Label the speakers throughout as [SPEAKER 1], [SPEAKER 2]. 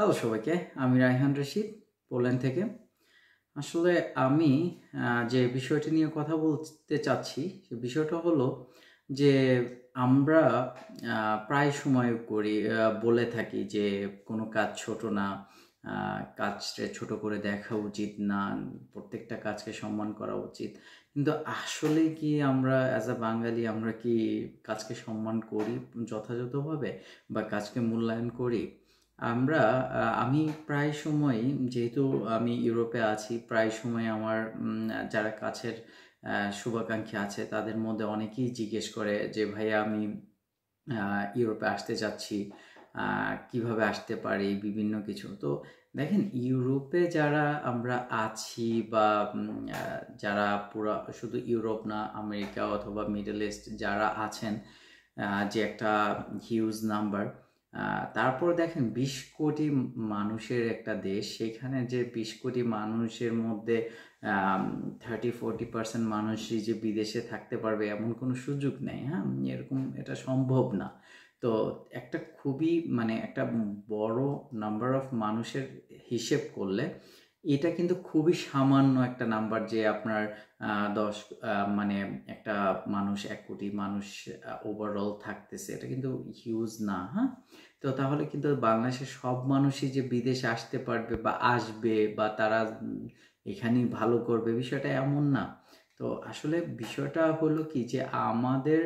[SPEAKER 1] Hello সবাইকে, আমি Raihan Rashid, Poland থেকে। আসলে আমি যে বিষয়টি নিয়ে কথা বলতে চাচ্ছি, সে বিষয়টা হলো যে আমরা প্রায় সময় বলে থাকি যে কোনো কাজ ছোট না, কাজটা ছোট করে দেখা উচিত না, প্রত্যেকটা কাজকে সম্মান করা উচিত। কিন্তু আসলে কি আমরা অ্যাজ আ বাঙালি আমরা কি কাজকে সম্মান করি যথাযথভাবে, বা কাজকে মূল্যায়ন করি? আমি প্রায় সময়ই, যেহেতু আমি ইউরোপে আছি, প্রায় সময় আমার যারা কাছের শুভাকাঙ্ক্ষী আছে তাদের মধ্যে অনেকেই জিজ্ঞেস করে যে ভাইয়া আমি ইউরোপে আসতে চাচ্ছি, কিভাবে আসতে পারি, বিভিন্ন কিছু। তো দেখেন, ইউরোপে যারা আমরা আছি, বা যারা পুরা শুধু ইউরোপ না, আমেরিকা অথবা মিডল ইস্ট যারা আছেন, যে একটা হিউজ নাম্বার। তারপর দেখেন ২০ কোটি মানুষের একটা দেশ, সেখানে যে ২০ কোটি মানুষের মধ্যে 30-40% মানুষই যে বিদেশে থাকতে পারবে এমন কোনো সুযোগ নেই। হ্যাঁ, এটা সম্ভব না। তো একটা খুবই একটা বড় নাম্বার অফ মানুষের হিসেব করলে এটা কিন্তু খুবই সামান্য একটা নাম্বার, যে আপনার ১০ একটা মানুষ, ১ কোটি মানুষ ওভারঅল থাকতেছে, এটা কিন্তু হিউজ না। হ্যাঁ, তো তাহলে কিন্তু বাংলাদেশের সব মানুষই যে বিদেশে আসতে পারবে বা আসবে, বা তারা এখানেই ভালো করবে, বিষয়টা এমন না। তো আসলে বিষয়টা হলো কি, যে আমাদের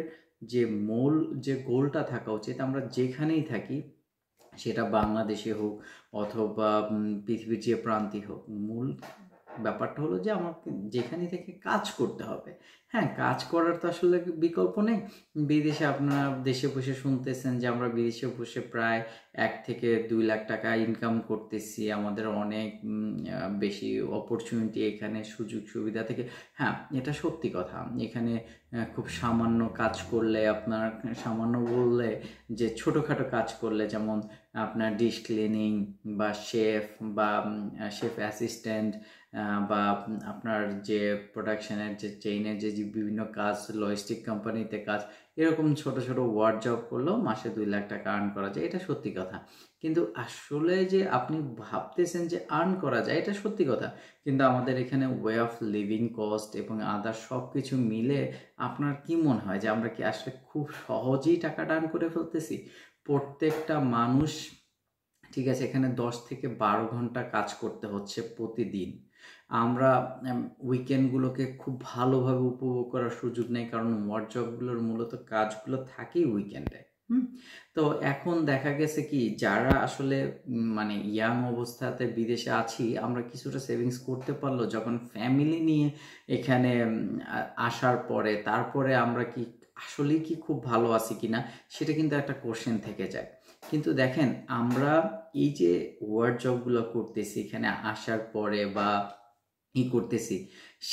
[SPEAKER 1] যে মূল যে গোলটা থাকা উচিত, আমরা যেখানেই থাকি, সেটা বাংলাদেশে হোক অথবা পৃথিবীর যে প্রান্তিক হোক, মূল ব্যাপারটা হলো যে আমাকে যেখানে থেকে কাজ করতে হবে। হ্যাঁ, কাজ করার তো আসলে বিকল্প নেই। বিদেশে আপনারা দেশে বসে শুনতেছেন যে আমরা বিদেশে বসে প্রায় 1 থেকে 2 লাখ টাকা ইনকাম করতেছি, আমাদের অনেক বেশি অপরচুনিটি এখানে, সুযোগ সুবিধা থেকে। হ্যাঁ, এটা সত্যি কথা। এখানে খুব সামান্য কাজ করলে, আপনার সামান্য বললে যে ছোটোখাটো কাজ করলে, যেমন আপনার ডিশ ক্লিনিং, বা শেফ, বা শেফ অ্যাসিস্ট্যান্ট, বা আপনার যে প্রোডাকশনের যে চেইনের যে বিভিন্ন কাজ, লজিস্টিক কোম্পানিতে কাজ, এরকম ছোট ছোট ওয়ার্ড জব করলেও মাসে 2 লাখ টাকা আর্ন করা যায়, এটা সত্যি কথা। কিন্তু আসলে যে আপনি ভাবতেছেন যে আর্ন করা যায়, এটা সত্যি কথা, কিন্তু আমাদের এখানে ওয়ে অফ লিভিং কস্ট এবং আদার সব কিছু মিলে আপনার কি মনে হয় যে আমরা কি আসলে খুব সহজেই টাকাটা আর্ন করে ফেলতেছি? প্রত্যেকটা মানুষ, ঠিক আছে, এখানে 10 থেকে 12 ঘন্টা কাজ করতে হচ্ছে প্রতিদিন। আমরা উইকেন্ডগুলোকে খুব ভালোভাবে উপভোগ করার সুযোগ নেই, কারণ ওয়ার্ক জবগুলোর মূলত কাজগুলো থাকেই উইকেন্ডে। তো এখন দেখা গেছে কি, যারা আসলে ইয়াং অবস্থাতে বিদেশে আছি, আমরা কিছুটা সেভিংস করতে পারলো, যখন ফ্যামিলি নিয়ে এখানে আসার পরে, তারপরে আমরা কি আসলেই কি খুব ভালো আছি কিনা, সেটা কিন্তু একটা কোশ্চেন থেকে যায়। কিন্তু দেখেন, আমরা এই যে ওয়ার্ড জবগুলো করতেছি এখানে আসার পরে, বা করতেছি,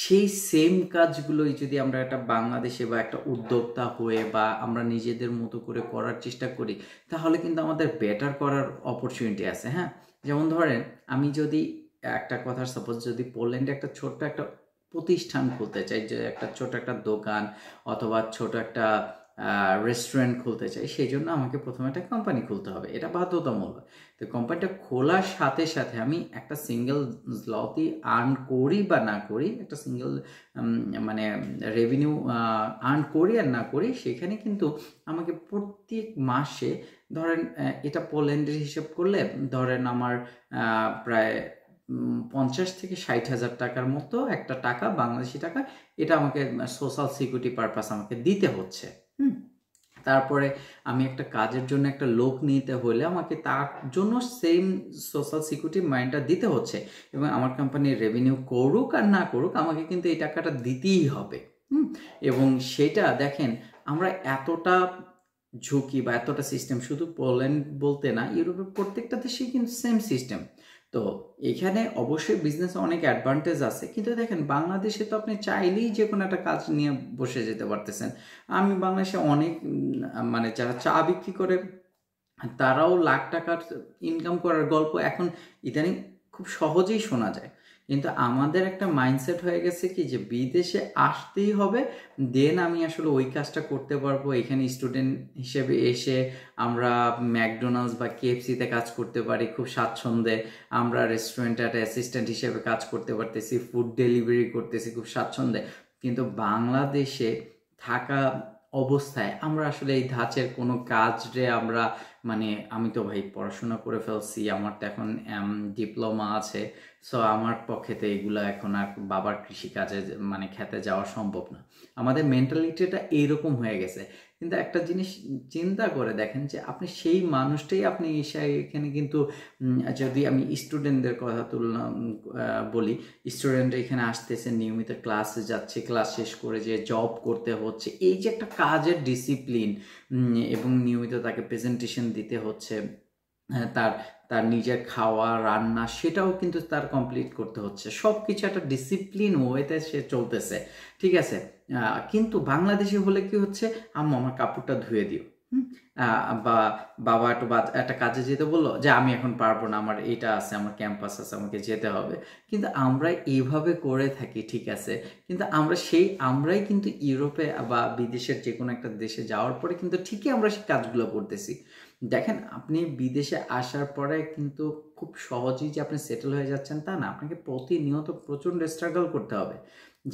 [SPEAKER 1] সেই সেম কাজগুলোই যদি আমরা একটা বাংলাদেশে বা একটা উদ্যোক্তা হয়ে, বা আমরা নিজেদের মতো করে করার চেষ্টা করি, তাহলে কিন্তু আমাদের বেটার করার অপরচুনিটি আছে। হ্যাঁ, যেমন ধরেন, আমি যদি একটা কথা সাপোজ, যদি পোল্যান্ডে একটা ছোট্ট একটা প্রতিষ্ঠান খুলতে চাই, যে একটা ছোট একটা দোকান অথবা ছোট একটা রেস্টুরেন্ট খুলতে চাই, সেই জন্য আমাকে প্রথমে একটা কোম্পানি খুলতে হবে, এটা বাধ্যতামূলক। তো কোম্পানিটা খোলার সাথে সাথে আমি একটা সিঙ্গেল জলতি আর্ন করি বা না করি, একটা সিঙ্গেল রেভিনিউ আর্ন করি আর না করি, সেখানে কিন্তু আমাকে প্রত্যেক মাসে, ধরেন এটা পোল্যান্ডের হিসাব করলে ধরেন আমার প্রায় 50 থেকে 60 হাজার টাকার মতো একটা টাকা, বাংলাদেশি টাকা, এটা আমাকে সোশ্যাল সিকিউরিটি পারপাস আমাকে দিতে হচ্ছে। তারপরে আমি একটা কাজের জন্য একটা লোক নিতে হলে আমাকে তার জন্য সেম সোশ্যাল সিকিউরিটি মাইন্ডটা দিতে হচ্ছে, এবং আমার কোম্পানির রেভিনিউ করুক আর না করুক, আমাকে কিন্তু এই টাকাটা দিতেই হবে। এবং সেটা দেখেন, আমরা এতটা ঝুঁকি বা এতটা সিস্টেম, শুধু পোল্যান্ড বলতে না, ইউরোপের প্রত্যেকটা দেশেই কিন্তু সেম সিস্টেম। তো এখানে অবশ্যই বিজনেসে অনেক অ্যাডভান্টেজ আছে, কিন্তু দেখেন বাংলাদেশে তো আপনি চাইলেই যে কোনো একটা কাজ নিয়ে বসে যেতে পারতেছেন। আমি বাংলাদেশে অনেক যারা চা বিক্রি করে, তারাও লাখ টাকার ইনকাম করার গল্প এখন ইদানিং খুব সহজেই শোনা যায়। কিন্তু আমাদের একটা মাইন্ডসেট হয়ে গেছে কি যে বিদেশে আসতেই হবে, দেন আমি আসলে ওই কাজটা করতে পারবো। এখানে স্টুডেন্ট হিসেবে এসে আমরা ম্যাকডোনাল্ডস বা কেএফসিতে কাজ করতে পারি খুব স্বাচ্ছন্দ্যে, আমরা রেস্টুরেন্টে একটা অ্যাসিস্ট্যান্ট হিসেবে কাজ করতে পারতেছি, ফুড ডেলিভারি করতেছি খুব স্বাচ্ছন্দ্যে। কিন্তু বাংলাদেশে থাকা অবস্থায় আমরা আসলে এই ধাঁচের কোনো কাজে আমরা মানে আমি তো ভাই পড়াশোনা করে ফেলছি, আমার তো এখন ডিপ্লোমা আছে, সো আমার পক্ষে তো এগুলো এখন আর বাবার কৃষিকাজে মানে খেতে যাওয়া সম্ভব না। আমাদের মেন্টালিটিটা এইরকম হয়ে গেছে। কিন্তু একটা জিনিস চিন্তা করে দেখেন যে আপনি সেই মানুষটাই আপনি এখানে কিন্তু যদি আমি স্টুডেন্টদের কথা বলি, স্টুডেন্ট এখানে আসতেছে, নিয়মিত ক্লাসে যাচ্ছে, ক্লাস শেষ করে যে জব করতে হচ্ছে, এই যে একটা কাজের ডিসিপ্লিন এবং নিয়মিত তাকে প্রেজেন্টেশন দিতে হচ্ছে, তার তার নিজের খাওয়া রান্না সেটাও কিন্তু তার কমপ্লিট করতে হচ্ছে, সব কিছু একটা ডিসিপ্লিন ওয়েতে সে চলতেছে, ঠিক আছে। কিন্তু বাংলাদেশে হলে কি হচ্ছে, আম্মু আমার কাপড়টা ধুয়ে দিও, বা বাবা একটু একটা কাজে যেতে বললো যে আমি এখন পারবো না, আমার এটা আছে, আমার ক্যাম্পাস আছে, আমাকে যেতে হবে। কিন্তু আমরা এইভাবে করে থাকি, ঠিক আছে, কিন্তু আমরাই কিন্তু ইউরোপে বা বিদেশের যে কোনো একটা দেশে যাওয়ার পরে কিন্তু ঠিকই আমরা সেই কাজগুলো করতেছি। দেখেন, আপনি বিদেশে আসার পরে কিন্তু খুব সহজেই যে আপনি সেটেল হয়ে যাচ্ছেন তা না, আপনাকে প্রতিনিয়ত প্রচণ্ড স্ট্রাগল করতে হবে।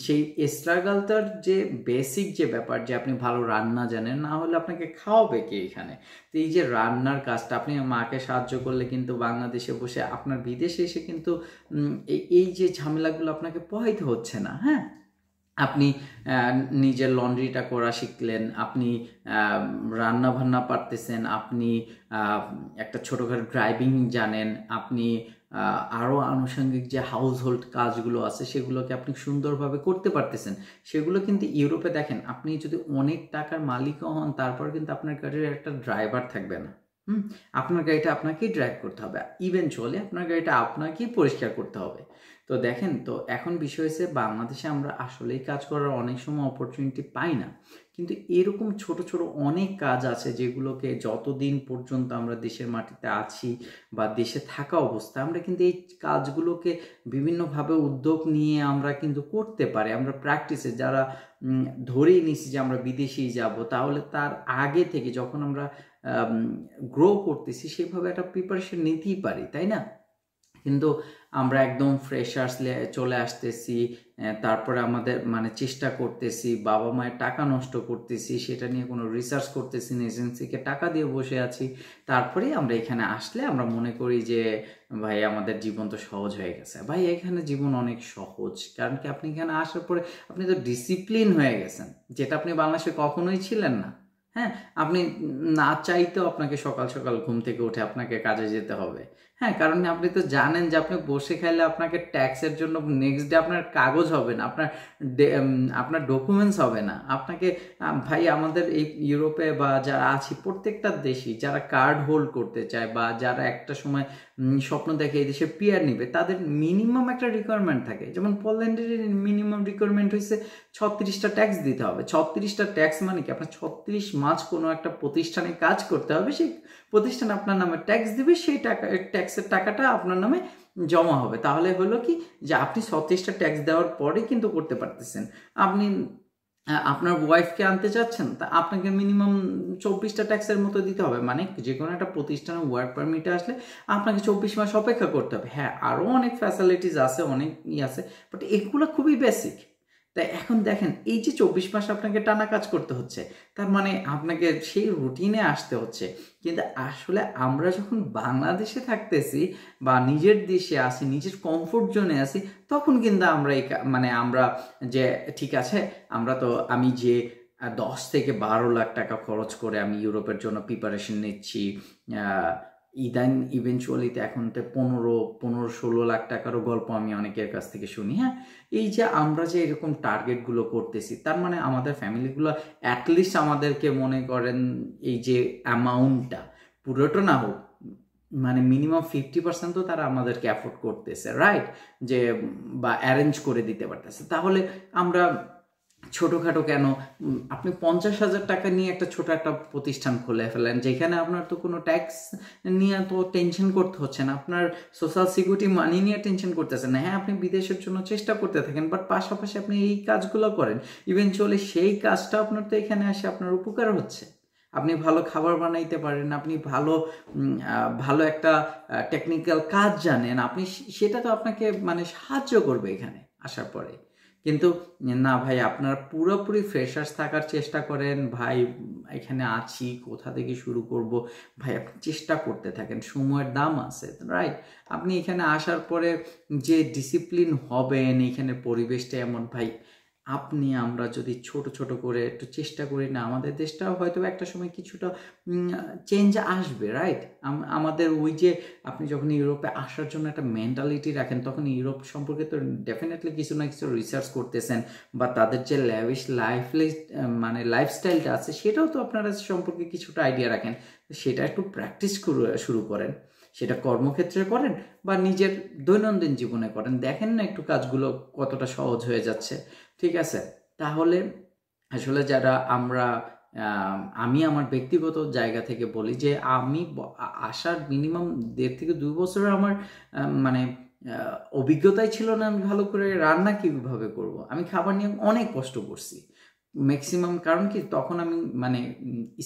[SPEAKER 1] সেই স্ট্রাগলটার যে বেসিক যে ব্যাপার যে আপনি ভালো রান্না জানেন, না হলে আপনাকে খাওয়াবে কে এখানে? তো এই যে রান্নার কাজটা আপনি মাকে সাহায্য করলে কিন্তু বাংলাদেশে বসে আপনার বিদেশে এসে কিন্তু এই যে ঝামেলাগুলো আপনাকে পোহাইতে হচ্ছে না। হ্যাঁ, আপনি নিজের লন্ড্রিটা করা শিখলেন, আপনি রান্না বান্না পারতেছেন, আপনি একটা ছোটোখাটো ড্রাইভিং জানেন, আপনি আরও আনুষঙ্গিক যে হাউস হোল্ড কাজগুলো আছে সেগুলোকে আপনি সুন্দরভাবে করতে পারতেছেন। সেগুলো কিন্তু ইউরোপে দেখেন, আপনি যদি অনেক টাকার মালিকও হন তারপর কিন্তু আপনার গাড়ির একটা ড্রাইভার থাকবে না। আপনার গাড়িটা আপনাকেই ড্রাইভ করতে হবে, ইভেনচুয়ালি আপনার গাড়িটা আপনাকেই পরিষ্কার করতে হবে। তো দেখেন, তো এখন বিষয় হচ্ছে বাংলাদেশে আমরা আসলেই কাজ করার অনেক সময় অপরচুনিটি পাই না, কিন্তু এরকম ছোট ছোট অনেক কাজ আছে যেগুলোকে যতদিন পর্যন্ত আমরা দেশের মাটিতে আছি বা দেশে থাকা অবস্থায় আমরা কিন্তু এই কাজগুলোকে বিভিন্নভাবে উদ্যোগ নিয়ে আমরা কিন্তু করতে পারি। আমরা প্র্যাকটিসে যারা ধরেই নিছি যে আমরা বিদেশেই যাব, তাহলে তার আগে থেকে যখন আমরা গ্রো করতেছি সেভাবে একটা প্রিপারেশন নিতেই পারি, তাই না? কিন্তু আমরা একদম ফ্রেশার্স চলে আসতেছি, তারপরে আমাদের মানে চেষ্টা করতেছি, বাবা মায়ের টাকা নষ্ট করতেছি, সেটা নিয়ে কোনো রিসার্চ করতেছি না, এজেন্সিকে টাকা দিয়ে বসে আছি, তারপরেই আমরা এখানে আসলে আমরা মনে করি যে ভাই আমাদের জীবন তো সহজ হয়ে গেছে। ভাই এখানে জীবন অনেক সহজ, কারণ কি আপনি এখানে আসার পরে আপনি তো ডিসিপ্লিন হয়ে গেছেন, যেটা আপনি বাংলাদেশে কখনোই ছিলেন না। হ্যাঁ, আপনি না চাইতেও আপনাকে সকাল সকাল ঘুম থেকে উঠে আপনাকে কাজে যেতে হবে। হ্যাঁ, কারণ আপনি তো জানেন যে আপনি বসে খাইলে আপনাকে ট্যাক্সের জন্য নেক্সট ডে আপনার কাগজ হবে না, আপনার ডকুমেন্টস হবে না। আপনাকে ভাই আমাদের এই ইউরোপে বা যারা আছি প্রত্যেকটা দেশই যারা কার্ড হোল্ড করতে চায় বা যারা একটা সময় স্বপ্ন দেখে এই দেশে পিআর নিবে, তাদের মিনিমাম একটা রিকোয়ারমেন্ট থাকে। যেমন পোল্যান্ডের মিনিমাম রিকোয়ারমেন্ট হয়েছে 36টা ট্যাক্স দিতে হবে। 36টা ট্যাক্স মানে কি, আপনার 36 মাস কোনো একটা প্রতিষ্ঠানে কাজ করতে হবে, সেই প্রতিষ্ঠান আপনার নামে ট্যাক্স দিবে, সেই ট্যাক্সের টাকাটা আপনার নামে জমা হবে। তাহলে হলো কি যে আপনি 36টা ট্যাক্স দেওয়ার পরে কিন্তু করতে পারতেছেন। আপনি আপনার ওয়াইফকে আনতে চাচ্ছেন, তা আপনাকে মিনিমাম 24টা ট্যাক্সের মতো দিতে হবে। মানে যে কোনো একটা প্রতিষ্ঠানে ওয়ার্ক পারমিটে আসলে আপনাকে 24 মাস অপেক্ষা করতে হবে। হ্যাঁ, আরও অনেক ফ্যাসিলিটিস আছে, অনেক আছে, বাট এগুলো খুবই বেসিক। তাই এখন দেখেন, এই যে 24 মাস আপনাকে টানা কাজ করতে হচ্ছে, তার মানে আপনাকে সেই রুটিনে আসতে হচ্ছে। কিন্তু আসলে আমরা যখন বাংলাদেশে থাকতেছি বা নিজের দেশে আসি, নিজের কমফোর্ট জোনে আসি, তখন কিন্তু আমরা মানে আমরা যে ঠিক আছে, আমি যে 10 থেকে 12 লাখ টাকা খরচ করে আমি ইউরোপের জন্য প্রিপারেশন নিচ্ছি, ইভেনচুয়ালিতে এখন তো 15-16 লাখ টাকারও গল্প আমি অনেকের কাছ থেকে শুনি। হ্যাঁ, এই যে আমরা যে এরকম টার্গেটগুলো করতেছি, তার মানে আমাদের ফ্যামিলিগুলো অ্যাটলিস্ট আমাদেরকে মনে করেন এই যে অ্যামাউন্টটা পুরোটা না হোক, মানে মিনিমাম 50% তো তারা আমাদেরকে অ্যাফোর্ড করতেছে, রাইট? যে বা অ্যারেঞ্জ করে দিতে পারতেছে। তাহলে আমরা ছোটোখাটো কেন, আপনি 50,000 টাকা নিয়ে একটা ছোট একটা প্রতিষ্ঠান খুলে ফেলেন, যেখানে আপনার তো কোনো ট্যাক্স নিয়ে তো টেনশন করতে হচ্ছে না, আপনার সোশ্যাল সিকিউরিটি মানি নিয়ে টেনশন করতেছেন না। হ্যাঁ, আপনি বিদেশের জন্য চেষ্টা করতে থাকেন, বাট পাশাপাশি আপনি এই কাজগুলো করেন, ইভেনচুয়ালি সেই কাজটা আপনার তো এখানে আসে আপনার উপকার হচ্ছে। আপনি ভালো খাবার বানাইতে পারেন, আপনি ভালো ভালো একটা টেকনিক্যাল কাজ জানেন, আপনি সেটা তো আপনাকে মানে সাহায্য করবে এখানে আসার পরে। কিন্তু না ভাই, আপনারা পুরোপুরি ফ্রেশার্স থাকার চেষ্টা করেন, ভাই এখানে আছি কোথা থেকে শুরু করব, ভাই আপনি চেষ্টা করতে থাকেন, সময়ের দাম আছে, রাইট? আপনি এখানে আসার পরে যে ডিসিপ্লিন হবেন, এখানে পরিবেশটা এমন, ভাই আমরা যদি ছোট ছোট করে একটু চেষ্টা করি না, আমাদের দেশটাও হয়তো একটা সময় কিছুটা চেঞ্জ আসবে, রাইট? আমাদের ওই যে আপনি যখন ইউরোপে আসার জন্য একটা মেন্টালিটি রাখেন, তখন ইউরোপ সম্পর্কে তো ডেফিনেটলি কিছু না কিছু রিসার্চ করতেছেন, বা তাদের যে ল্যাভিশ মানে লাইফস্টাইলটা আছে সেটাও তো আপনারা সম্পর্কে কিছুটা আইডিয়া রাখেন। সেটা একটু প্র্যাকটিস শুরু করেন, সেটা কর্মক্ষেত্রে করেন বা নিজের দৈনন্দিন জীবনে করেন, দেখেন না একটু কাজগুলো কতটা সহজ হয়ে যাচ্ছে। ঠিক আছে? তাহলে আসলে যারা আমি আমার ব্যক্তিগত জায়গা থেকে বলি যে আমি আসার মিনিমাম 1.5 থেকে 2 বছরের আমার মানে অভিজ্ঞতাই ছিল না আমি ভালো করে রান্না কীভাবে করব। আমি খাবার নিয়ে অনেক কষ্ট করছি ম্যাক্সিমাম, কারণ কি তখন আমি মানে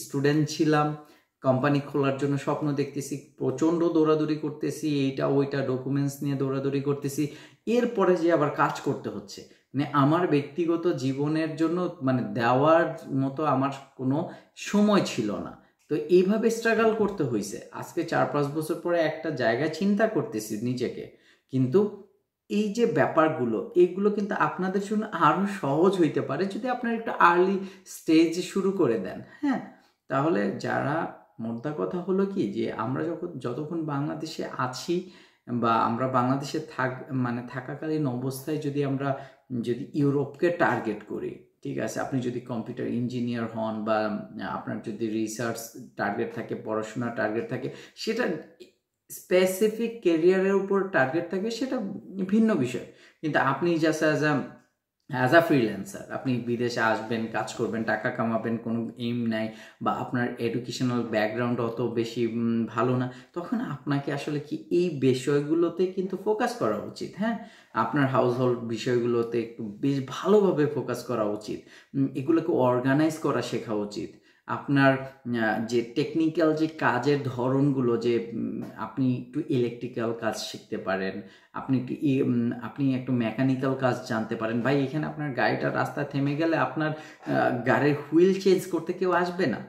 [SPEAKER 1] স্টুডেন্ট ছিলাম, কোম্পানি খোলার জন্য স্বপ্ন দেখতেছি, প্রচণ্ড দৌড়াদৌড়ি করতেছি, এইটা ওইটা ডকুমেন্টস নিয়ে দৌড়াদৌড়ি করতেছি, এরপরে যে আবার কাজ করতে হচ্ছে, মানে আমার ব্যক্তিগত জীবনের জন্য মানে দেওয়ার মতো আমার কোনো সময় ছিল না। তো এইভাবে স্ট্রাগল করতে হয়েছে। আজকে 4-5 বছর পরে একটা জায়গায় চিন্তা করতেছি নিজেকে, কিন্তু এই যে ব্যাপারগুলো এগুলো কিন্তু আপনাদের জন্য আরও সহজ হইতে পারে যদি আপনারা একটু আর্লি স্টেজে শুরু করে দেন। হ্যাঁ, তাহলে যারা মোদ্দা কথা হলো কি যে আমরা যতক্ষণ বাংলাদেশে আছি বা আমরা বাংলাদেশে মানে থাকাকালীন অবস্থায় যদি ইউরোপকে টার্গেট করি, ঠিক আছে, আপনি যদি কম্পিউটার ইঞ্জিনিয়ার হন বা আপনার যদি রিসার্চ টার্গেট থাকে, পড়াশোনা টার্গেট থাকে, সেটা স্পেসিফিক কেরিয়ারের উপর টার্গেট থাকে, সেটা ভিন্ন বিষয়। কিন্তু আপনি জাস্ট অ্যাজ আ ফ্রিল্যান্সার আপনি বিদেশে আসবেন, কাজ করবেন, টাকা কামাবেন, কোনো এইম নাই, বা আপনার এডুকেশনাল ব্যাকগ্রাউন্ড অত বেশি ভালো না, তখন আপনাকে আসলে কি এই বিষয়গুলোতে কিন্তু ফোকাস করা উচিত। হ্যাঁ, আপনার হাউস হোল্ড বিষয়গুলোতে একটু বেশ ভালোভাবে ফোকাস করা উচিত, এগুলোকে অর্গানাইজ করা শেখা উচিত। আপনার যে টেকনিক্যাল যে কাজের ধরনগুলো, যে আপনি একটু ইলেকট্রিক্যাল কাজ শিখতে পারেন, আপনি একটু মেকানিক্যাল কাজ জানতে পারেন। ভাই এখানে আপনার গাড়িটা রাস্তায় থেমে গেলে আপনার গাড়ির হুইল চেঞ্জ করতে কেউ আসবে না,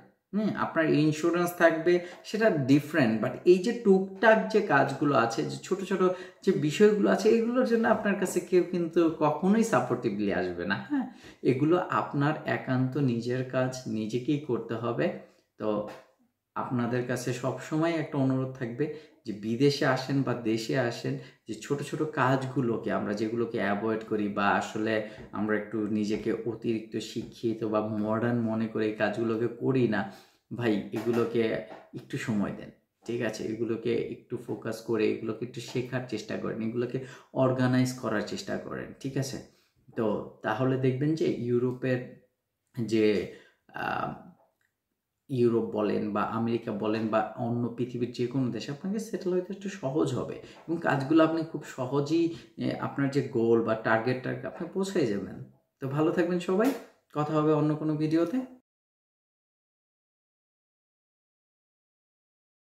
[SPEAKER 1] আপনার ইন্স্যুরেন্স থাকবে, সেটা ডিফারেন্ট। বাট এই যে টুকটাক যে কাজগুলো আছে, যে ছোট ছোট যে বিষয়গুলো আছে, এগুলোর জন্য আপনার কাছে কেউ কিন্তু কখনোই সাপোর্টিভলি আসবে না। হ্যাঁ, এগুলো আপনার একান্ত নিজের কাজ, নিজেকেই করতে হবে। তো আপনাদের কাছে সবসময় একটা অনুরোধ থাকবে যে বিদেশে আসেন বা দেশে আসেন, যে ছোট ছোট কাজগুলোকে আমরা যেগুলোকে অ্যাভয়েড করি, বা আসলে আমরা একটু নিজেকে অতিরিক্ত শিক্ষিত বা মডার্ন মনে করে এই কাজগুলোকে করি না, ভাই এগুলোকে একটু সময় দেন। ঠিক আছে, এগুলোকে একটু ফোকাস করে এগুলোকে একটু শেখার চেষ্টা করেন, এগুলোকে অর্গানাইজ করার চেষ্টা করেন। ঠিক আছে? তো তাহলে দেখবেন যে ইউরোপের যে ইউরোপ বলেন বা আমেরিকা বলেন বা অন্য পৃথিবীর যে কোনো দেশে আপনাকে সেটেল হইতে একটু সহজ হবে, এবং কাজগুলো আপনি খুব সহজেই আপনার যে গোল বা টার্গেটটা আপনি পৌঁছে যাবেন। তো ভালো থাকবেন সবাই, কথা হবে অন্য কোনো ভিডিওতে।